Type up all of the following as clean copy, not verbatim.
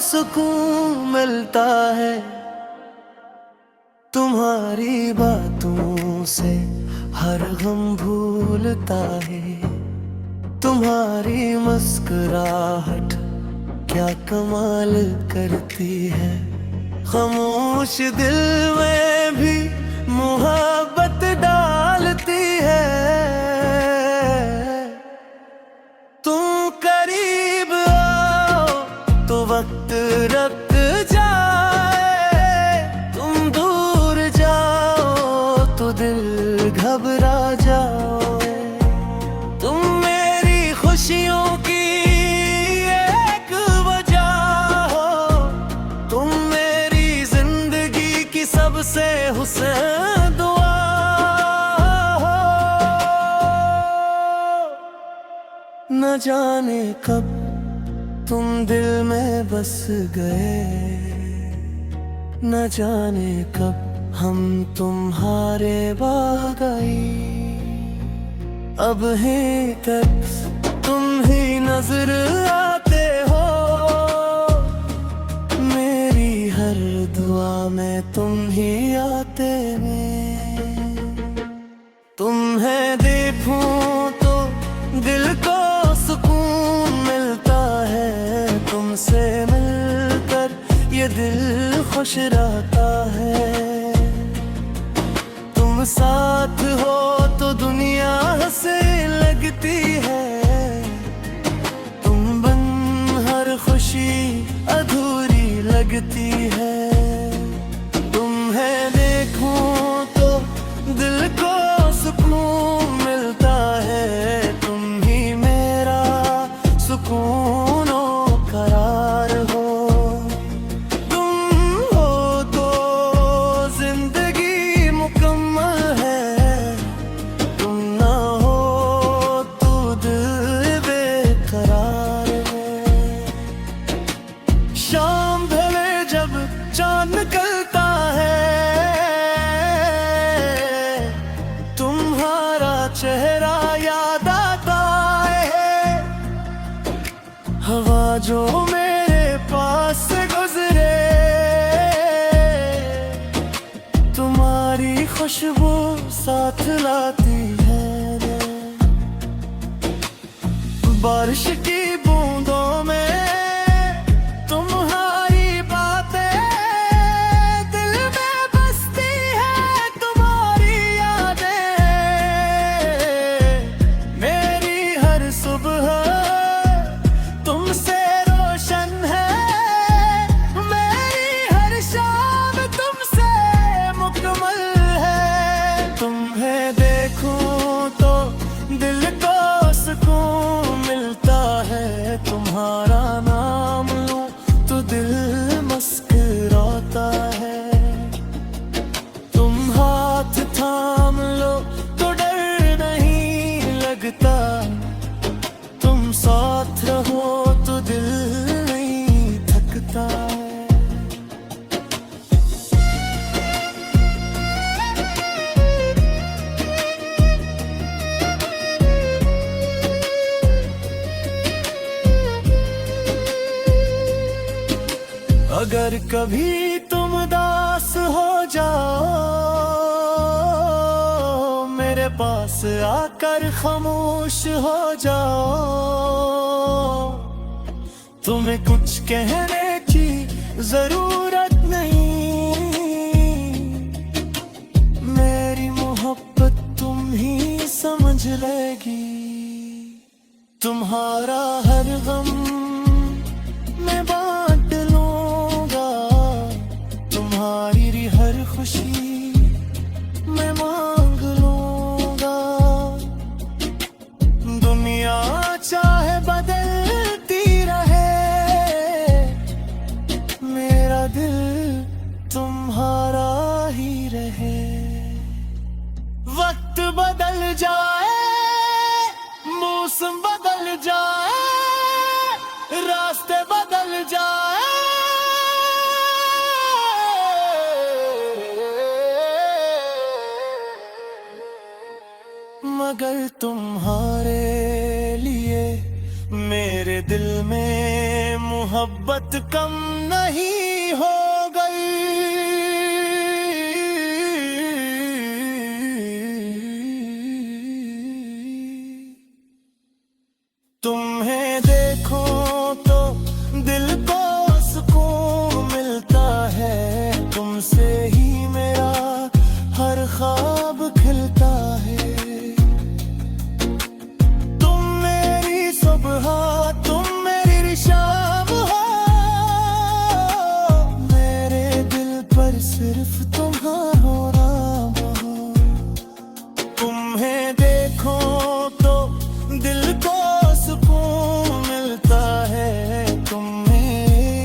सुकून मिलता है। तुम्हारी बातों से हर गम भूलता है। तुम्हारी मुस्कुराहट क्या कमाल करती है। खामोश दिल में भी मोहब्बत डालती है। तुम करीब आओ तो वक्त रुक जाए। तुम दूर जाओ तो दिल घबरा जाओ। तुम मेरी खुशियों की एक वजह हो। तुम मेरी जिंदगी की सबसे हुस्न दुआ हो। न जाने कब तुम दिल में बस गए। न जाने कब हम तुम्हारे बागई। अब ही तक तुम ही नजर आते हो। मेरी हर दुआ में तुम ही आते हो। तुम्हें देखूं तो दिल को सुकून मिलता है। तुमसे मिलकर ये दिल खुश रहता है। तुम साथ हो तो दुनिया हंसने लगती है। तुम बिन हर खुशी अधूरी लगती है। तुम्हें देखूं तो दिल को सुकून मिलता है। तुम ही मेरा सुकून और करार हो। तुम हो तो जिंदगी मुकम्मल है। तुम ना हो तो दिल बेकरार है। शाम ढले जब चांद निकलता है। तुम्हारा चेहरा याद आता है। हवा जो मेरे पास से गुजरे। तुम्हारी खुशबू साथ लाती है। बारिश की बूंदों में तुम्हारी बातें दिल में बसती है। तुम्हारी यादें मेरी हर सुबह तुमसे रोशन है। मेरी हर शाम तुमसे मुकम्मल है। तुम्हें देखूं तो दिल को सुकून मिलता है। तुम्हारा नाम लूं तो दिल मुस्कुराता है। तुम हाथ थाम लो तो डर नहीं लगता। तुम साथ रहो तो दिल नहीं थकता। अगर कभी तुम उदास हो जाओ। मेरे पास आकर खामोश हो जाओ। तुम्हें कुछ कहने की जरूरत नहीं। मेरी मोहब्बत तुम ही समझ लेगी। तुम्हारा हर गम मैं बांट लूंगा। तुम्हारी हर खुशी मैं मांग लूंगा। दुनिया चाहे बदलती रहे। मेरा दिल तुम्हारा ही रहे। वक्त बदल जाए, मौसम बदल जाए, रास्ते बदल जाए, मगर तुम्हारे लिए मेरे दिल में मोहब्बत कम नहीं हो गई। तुम्हें देखो तो दिल को सुकून मिलता है, तुमसे ही मेरा हर ख्वाब खिलता है। तुम मेरी सुबह, तुम मेरी शाम हो, मेरे दिल पर सिर्फ तुम्हारा नाम हो। तुम्हें देखो तो दिल को सुकून मिलता है, तुम मेरी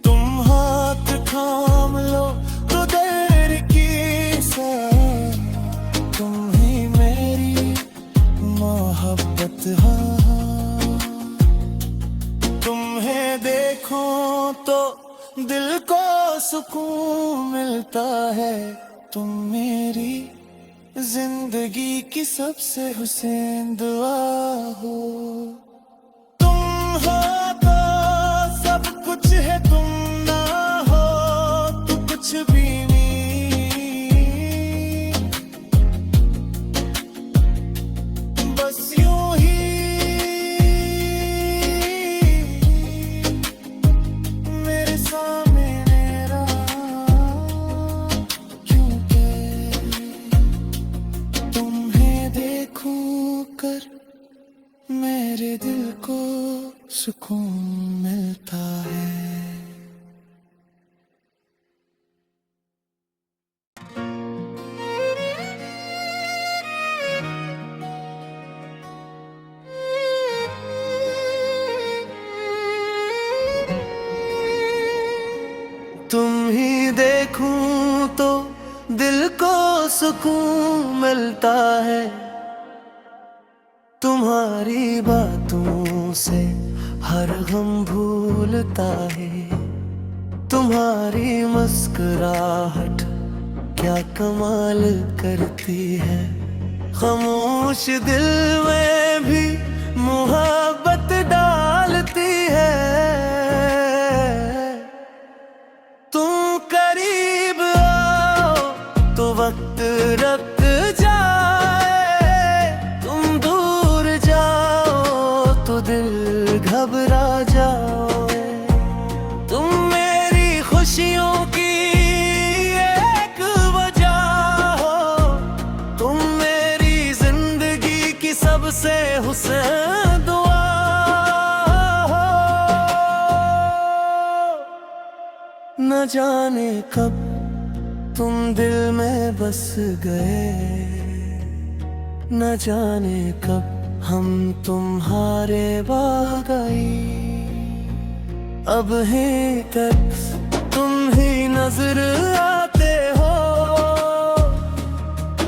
तुम हाथ थाम लो तो देर की तुम ही मेरी मोहब्बत हो। तुम्हें देखो तो दिल को सुकून मिलता है, तुम मेरी जिंदगी की सबसे हुसैन दुआ हो। तुम हो तो सब कुछ है, तुम ना हो तो कुछ भी नहीं। बस यूं ही मेरे सामने रहा, क्योंकि तुम्हें देखूं कर मेरे दिल को सुकून मिलता है। तुम ही देखूं तो दिल को सुकून मिलता है, तुम्हारी बातों से हर गम भूलता है। तुम्हारी मुस्कुराहट क्या कमाल करती है, खामोश दिल में भी मोहब्बत डालती है। तुम करीब आओ तो वक्त रख जाए, तुम दूर जाओ तो दिल घबरा जाओ। तुम मेरी खुशियों की एक वजह हो, तुम मेरी जिंदगी की सबसे हुस्न दुआ हो। न जाने कब तुम दिल में बस गए, न जाने कब हम तुम्हारे बागई। अब है तक तुम ही नजर आते हो,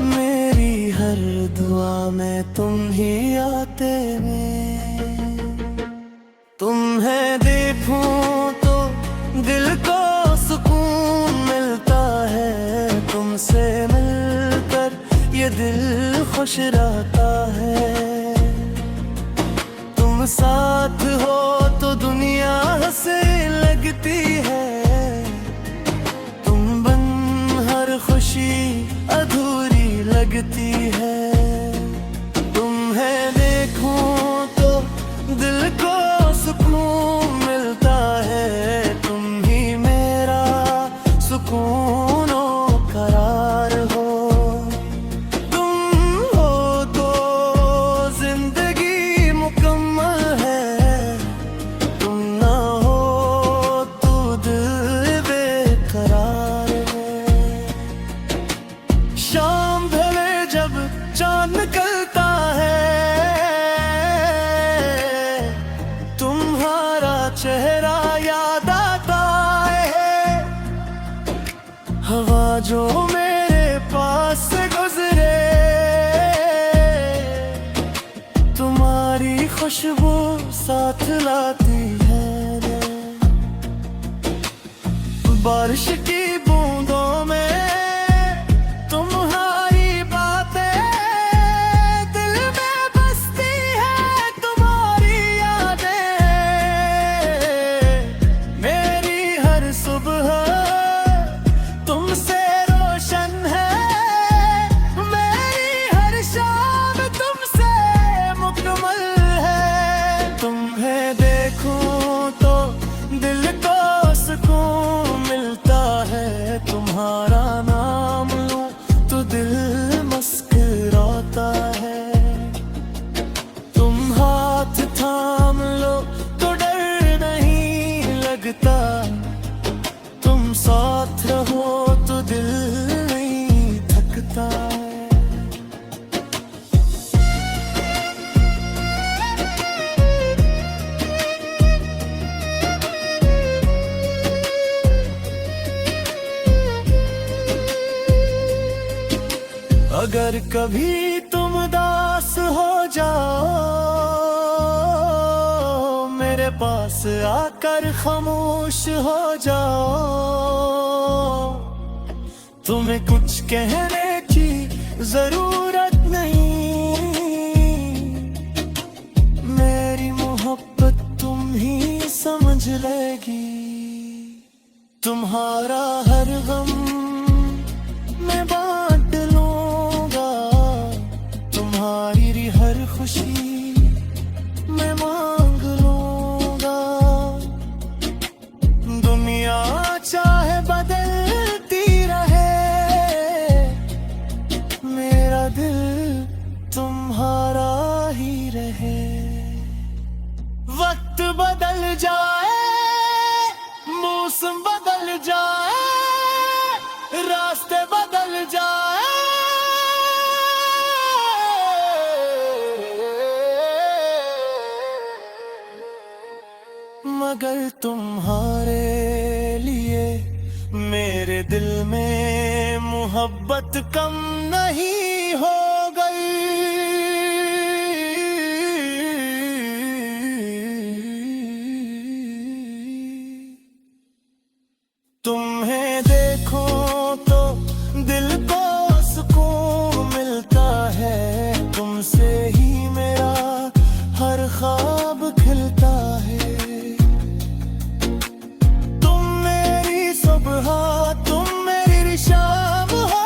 मेरी हर दुआ में तुम ही आते में। तुम्हें देखूं तो दिल को सुकून मिलता है, तुमसे मिलकर ये दिल खुश रहता है। तुम साथ हो तो दुनिया हंसने लगती है, तुम बिन हर खुशी अधूरी लगती है। तुम्हें देखूं तो दिल को सुकून मिलता है, तुम ही मेरा सुकून और करार हो। तुम हो तो जिंदगी मुकम्मल है, तुम ना हो तो दिल बेकरार है। शाम ढले जब चांद निकलता है, तुम्हारा चेहरा याद आता है। हवा जो मेरे पास से गुजरे, तुम्हारी खुशबू साथ लाती है। बारिश की बूंदों में तुम्हारी बातें दिल में बस अगर कभी तुम उदास हो जाओ, मेरे पास आकर खामोश हो जाओ। तुम्हें कुछ कहने की जरूरत नहीं, मेरी मोहब्बत तुम ही समझ लेगी। तुम्हारा हर गम मैं बांट लूंगा, तुम्हारी हर खुशी मैं मांग लूंगा। दुनिया चाहे बदलती रहे, मेरा दिल तुम्हारा ही रहे। वक्त बदल जाए, मौसम बदल जाए, रास्ते बदल जाए, मगर तुम्हारे लिए मेरे दिल में मोहब्बत कम नहीं हो गई। तुम्हें देखो तो दिल को सुकून मिलता है, तुमसे ही मेरा हर ख्वाब खिलता है। तुम मेरी सुबह, तुम मेरी शाम हो,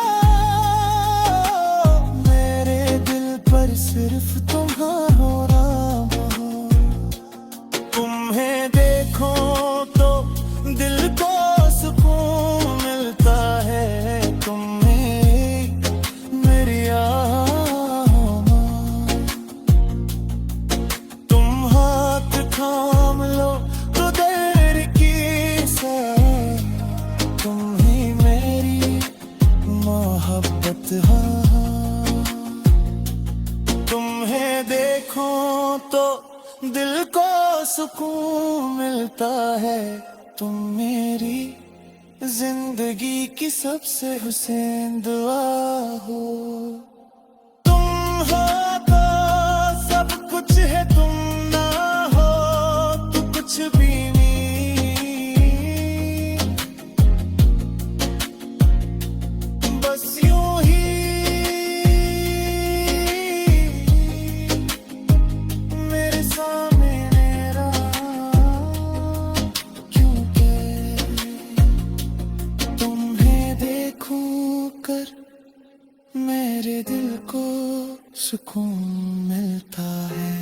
मेरे दिल पर सिर्फ तुम्हारा नाम हो। तुम्हें देखो तो दिल को सुकून मिलता है, तुम्हें मेरी तुम हाथ थाम लो तो देर की तुम ही मेरी मोहब्बत हो। तुम्हें देखो तो दिल को सुकून मिलता है, तुम मेरी जिंदगी की सबसे हुसैन दुआ हो। तुम हो तो सब कुछ है, तुम ना हो तो कुछ भी नहीं। बस यूं ही मेरे सामने रहा, क्योंकि तुम्हें देखूं कर मेरे दिल को सुकून मिलता है।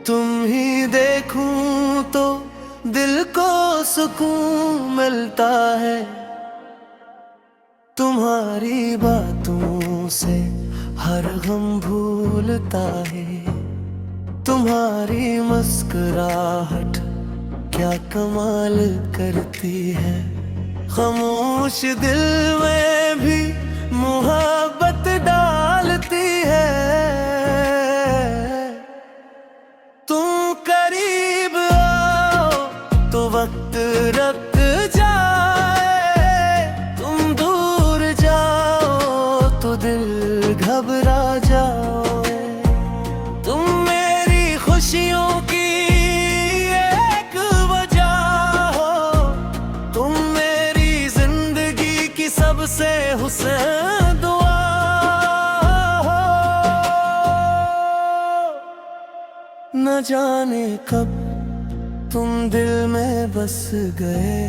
तुम ही देखूं तो दिल को सुकून मिलता है, तुम्हारी बातों से हर गम भूलता है। तुम्हारी मुस्कुराहट क्या कमाल करती है, खामोश दिल में भी मोहब्बत डालती है। तुम करीब आओ तो वक्त रुक जाए, तुम दूर जाओ तो दिल घबरा जाए। तुम मेरी खुशियों की एक वजह हो, तुम मेरी जिंदगी की सबसे हुसैन दुआ हो। न जाने कब तुम दिल में बस गए,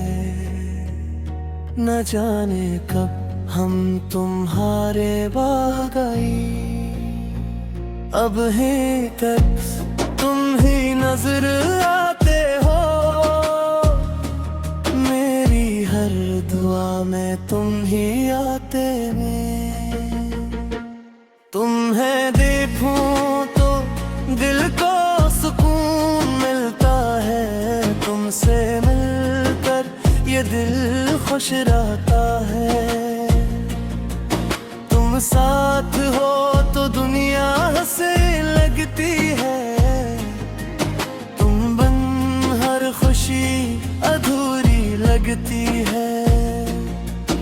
न जाने कब हम तुम्हारे बागई। अब ही तक तुम ही नजर आते हो, मेरी हर दुआ में तुम ही आते हैं। तुम्हें देखूं तो दिल को सुकून मिलता है, तुमसे मिलकर ये दिल खुश रहता है। तुम तुम साथ हो तो दुनिया हंसे लगती है, तुम बिन हर खुशी अधूरी लगती है।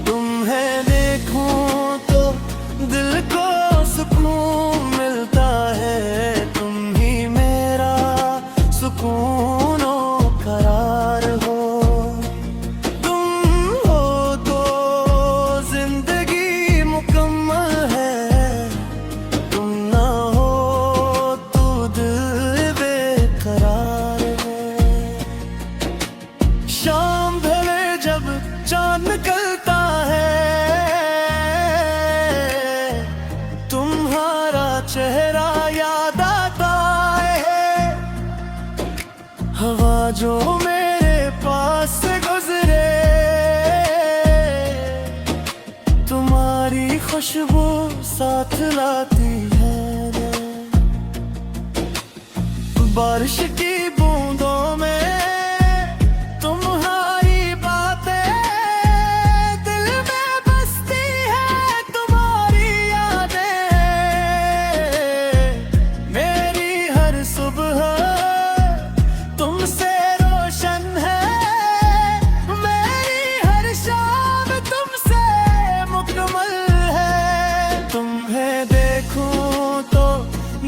तुम्हें देखूं तो दिल को सुकून मिलता है, तुम ही मेरा सुकून ओ करार हो। तुम हो तो जिंदगी मुकम्मल है, तुम ना हो तो दिल बेकरार है। शाम ढले जब चांद निकलता है, तुम्हारा चेहरा याद आता है। हवा जो मेरे पास से गुजरे, तुम्हारी खुशबू साथ लाती है। बारिश की बूंदों में तुम्हारी बातें दिल में बसती है, तुम्हारी यादें मेरी हर सुबह तुमसे रोशन है, मेरी हर शाम तुमसे मुकम्मल है। तुम्हें देखूं तो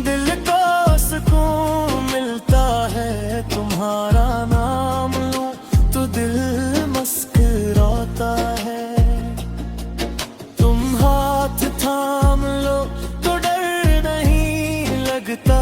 दिल को सुकून मिलता है, तुम्हारा नाम लूं तो दिल मुस्कुराता है। तुम हाथ थाम लो तो डर नहीं लगता